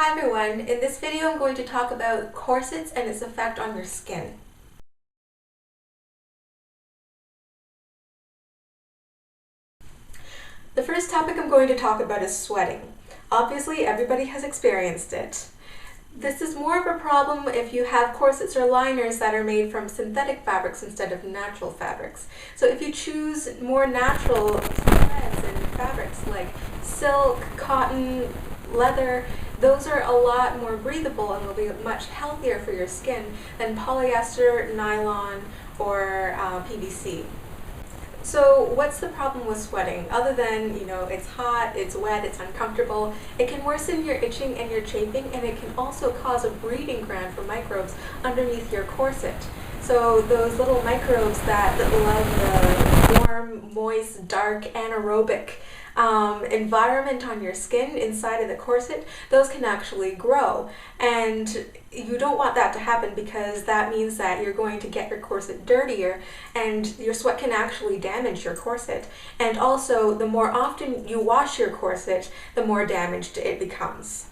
Hi everyone, in this video I'm going to talk about corsets and its effect on your skin. The first topic I'm going to talk about is sweating. Obviously everybody has experienced it. This is more of a problem if you have corsets or liners that are made from synthetic fabrics instead of natural fabrics. So if you choose more natural threads and fabrics like silk, cotton, leather, those are a lot more breathable and will be much healthier for your skin than polyester, nylon, or PVC. So what's the problem with sweating? Other than, it's hot, it's wet, it's uncomfortable, it can worsen your itching and your chafing, and it can also cause a breeding ground for microbes underneath your corset. So those little microbes that love the warm, moist, dark, anaerobic environment on your skin inside of the corset, those can actually grow. And you don't want that to happen because that means that you're going to get your corset dirtier and your sweat can actually damage your corset. And also, the more often you wash your corset, the more damaged it becomes.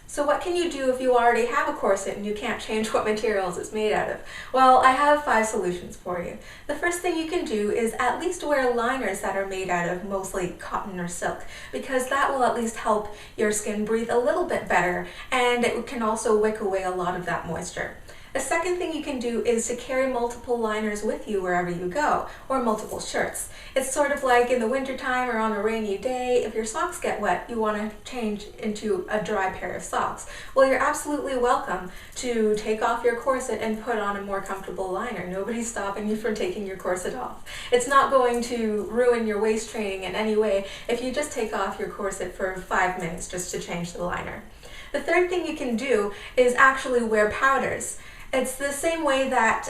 So what can you do if you already have a corset and you can't change what materials it's made out of? Well, I have 5 solutions for you. The first thing you can do is at least wear liners that are made out of mostly cotton or silk, because that will at least help your skin breathe a little bit better, and it can also wick away a lot of that moisture. The second thing you can do is to carry multiple liners with you wherever you go, or multiple shirts. It's sort of like in the wintertime or on a rainy day, if your socks get wet, you want to change into a dry pair of socks. Well, you're absolutely welcome to take off your corset and put on a more comfortable liner. Nobody's stopping you from taking your corset off. It's not going to ruin your waist training in any way if you just take off your corset for 5 minutes just to change the liner. The third thing you can do is actually wear powders. It's the same way that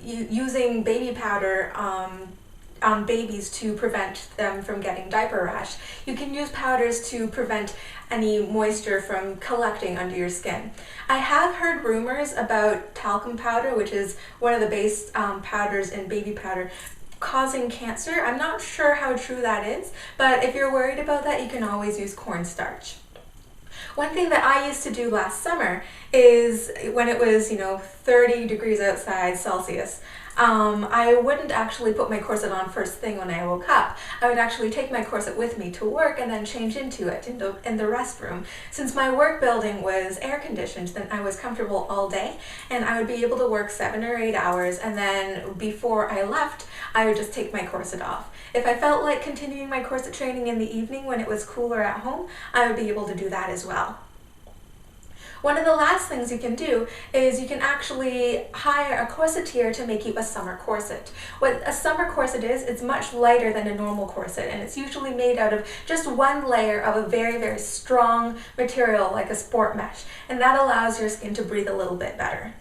using baby powder on babies to prevent them from getting diaper rash. You can use powders to prevent any moisture from collecting under your skin. I have heard rumors about talcum powder, which is one of the base powders in baby powder, causing cancer. I'm not sure how true that is, but if you're worried about that, you can always use cornstarch. One thing that I used to do last summer is when it was, 30 degrees outside Celsius, I wouldn't actually put my corset on first thing when I woke up. I would actually take my corset with me to work and then change into it in the restroom. Since my work building was air conditioned, then I was comfortable all day, and I would be able to work 7 or 8 hours, and then before I left, I would just take my corset off. If I felt like continuing my corset training in the evening when it was cooler at home, I would be able to do that as well. One of the last things you can do is you can actually hire a corseteer to make you a summer corset. What a summer corset is, it's much lighter than a normal corset, and it's usually made out of just one layer of a very, very strong material like a sport mesh, and that allows your skin to breathe a little bit better.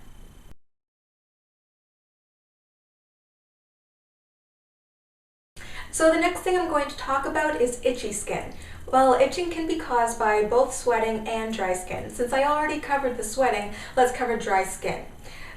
So the next thing I'm going to talk about is itchy skin. Well, itching can be caused by both sweating and dry skin. Since I already covered the sweating, let's cover dry skin.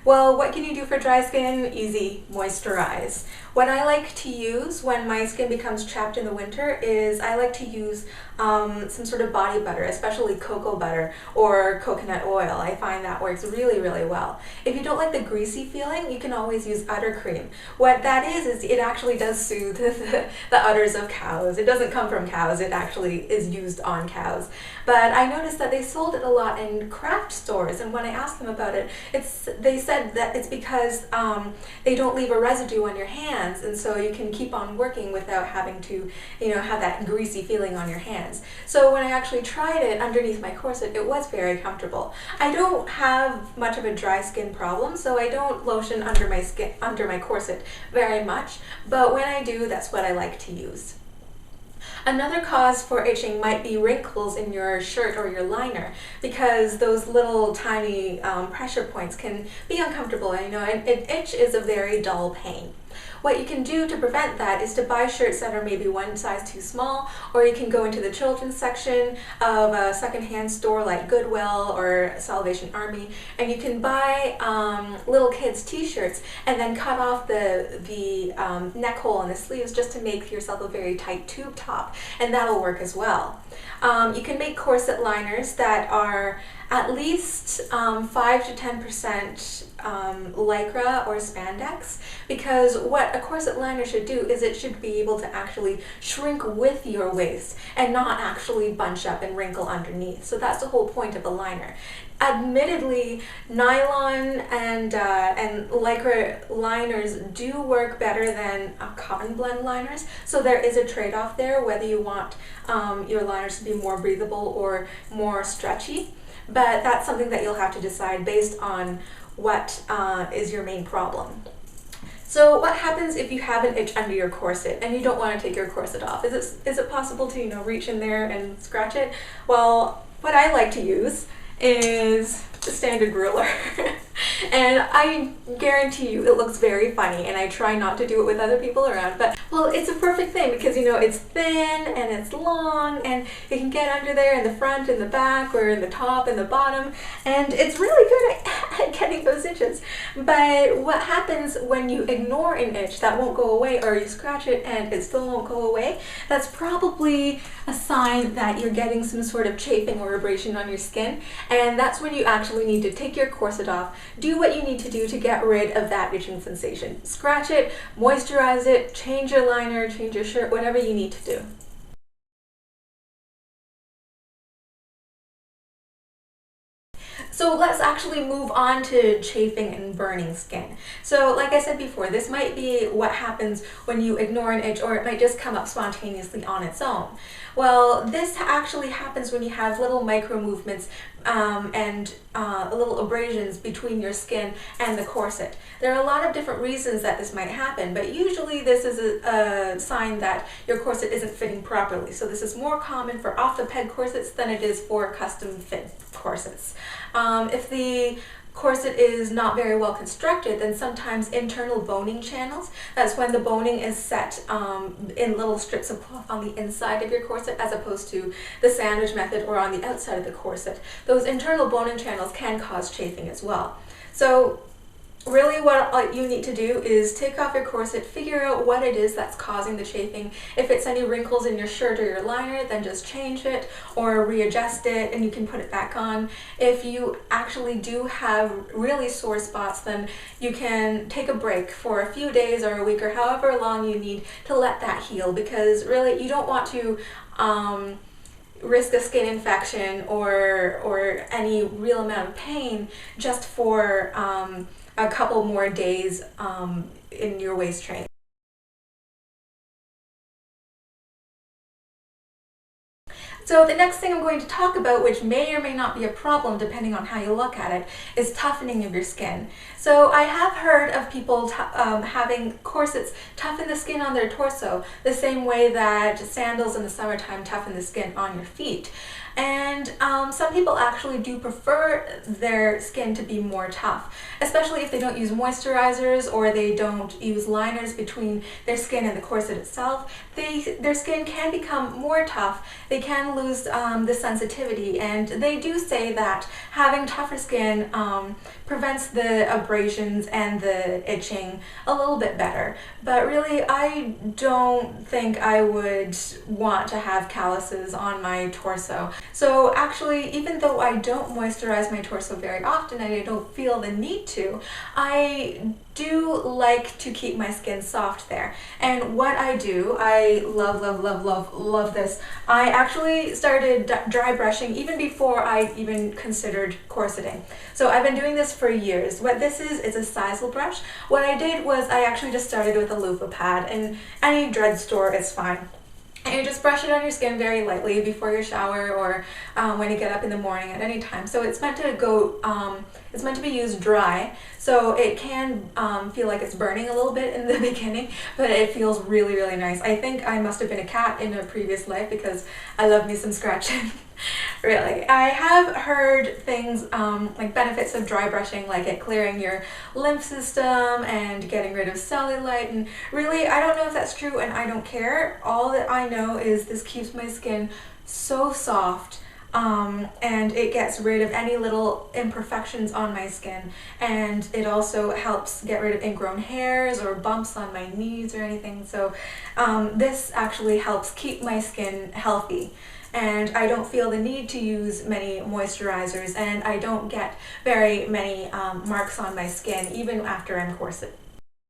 Well, what can you do for dry skin? Easy, moisturize. What I like to use when my skin becomes chapped in the winter is I like to use some sort of body butter, especially cocoa butter or coconut oil. I find that works really, really well. If you don't like the greasy feeling, you can always use udder cream. What that is it actually does soothe the udders of cows. It doesn't come from cows, it actually is used on cows. But I noticed that they sold it a lot in craft stores, and when I asked them about it, they said that it's because they don't leave a residue on your hands, and so you can keep on working without having to, have that greasy feeling on your hands. So when I actually tried it underneath my corset, it was very comfortable. I don't have much of a dry skin problem, so I don't lotion under my corset very much, but when I do, that's what I like to use. Another cause for itching might be wrinkles in your shirt or your liner, because those little tiny pressure points can be uncomfortable. And itch is a very dull pain. What you can do to prevent that is to buy shirts that are maybe one size too small, or you can go into the children's section of a secondhand store like Goodwill or Salvation Army, and you can buy little kids t-shirts and then cut off the neck hole and the sleeves just to make yourself a very tight tube top, and that'll work as well. You can make corset liners that are at least 5 to 10% lycra or spandex, because what a corset liner should do is it should be able to actually shrink with your waist and not actually bunch up and wrinkle underneath. So that's the whole point of a liner. Admittedly, nylon and lycra liners do work better than cotton blend liners, so there is a trade-off there whether you want your liners to be more breathable or more stretchy. But that's something that you'll have to decide based on what is your main problem. So what happens if you have an itch under your corset and you don't want to take your corset off? Is it possible to reach in there and scratch it? Well, what I like to use is the standard ruler. And I guarantee you it looks very funny, and I try not to do it with other people around, but well, it's a perfect thing because it's thin and it's long and you can get under there in the front and the back or in the top and the bottom, and it's really good at getting those itches. But what happens when you ignore an itch that won't go away, or you scratch it and it still won't go away? That's probably a sign that you're getting some sort of chafing or abrasion on your skin, and that's when you actually need to take your corset off, do what you need to do to get rid of that itching sensation. Scratch it, moisturize it, change your liner, change your shirt, whatever you need to do. So let's actually move on to chafing and burning skin. So like I said before, this might be what happens when you ignore an itch, or it might just come up spontaneously on its own. Well, this actually happens when you have little micro movements and little abrasions between your skin and the corset. There are a lot of different reasons that this might happen, but usually this is a sign that your corset isn't fitting properly. So this is more common for off-the-peg corsets than it is for custom fit corsets. If the corset is not very well constructed, then sometimes internal boning channels, that's when the boning is set in little strips of cloth on the inside of your corset as opposed to the sandwich method or on the outside of the corset. Those internal boning channels can cause chafing as well. So really what you need to do is take off your corset, figure out what it is that's causing the chafing. If it's any wrinkles in your shirt or your liner, then just change it or readjust it and you can put it back on. If you actually do have really sore spots, then you can take a break for a few days or a week or however long you need to let that heal, because really you don't want to risk a skin infection or any real amount of pain just for a couple more days in your waist train. So the next thing I'm going to talk about, which may or may not be a problem depending on how you look at it, is toughening of your skin. So I have heard of people having corsets toughen the skin on their torso the same way that sandals in the summertime toughen the skin on your feet. And some people actually do prefer their skin to be more tough, especially if they don't use moisturizers or they don't use liners between their skin and the corset itself. Their skin can become more tough. They can lose the sensitivity, and they do say that having tougher skin prevents the abrasions and the itching a little bit better. But really, I don't think I would want to have calluses on my torso. So actually, even though I don't moisturize my torso very often and I don't feel the need to, I do like to keep my skin soft there. And what I do, I love this. I actually started dry brushing even before I even considered corseting. So I've been doing this for years. What this is a sisal brush. What I did was I actually just started with a loofah pad, and any drugstore is fine. And you just brush it on your skin very lightly before your shower or when you get up in the morning at any time. So it's meant to go It's meant to be used dry, so it can feel like it's burning a little bit in the beginning, but it feels really, really nice. I think I must have been a cat in a previous life because I love me some scratching. Really. I have heard things like benefits of dry brushing, like it clearing your lymph system and getting rid of cellulite, and really I don't know if that's true and I don't care. All that I know is this keeps my skin so soft, and it gets rid of any little imperfections on my skin, and it also helps get rid of ingrown hairs or bumps on my knees or anything. So this actually helps keep my skin healthy, and I don't feel the need to use many moisturizers, and I don't get very many marks on my skin even after I'm corset.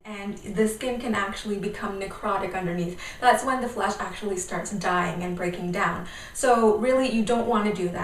And the skin can actually become necrotic underneath. That's when the flesh actually starts dying and breaking down. So really you don't want to do that.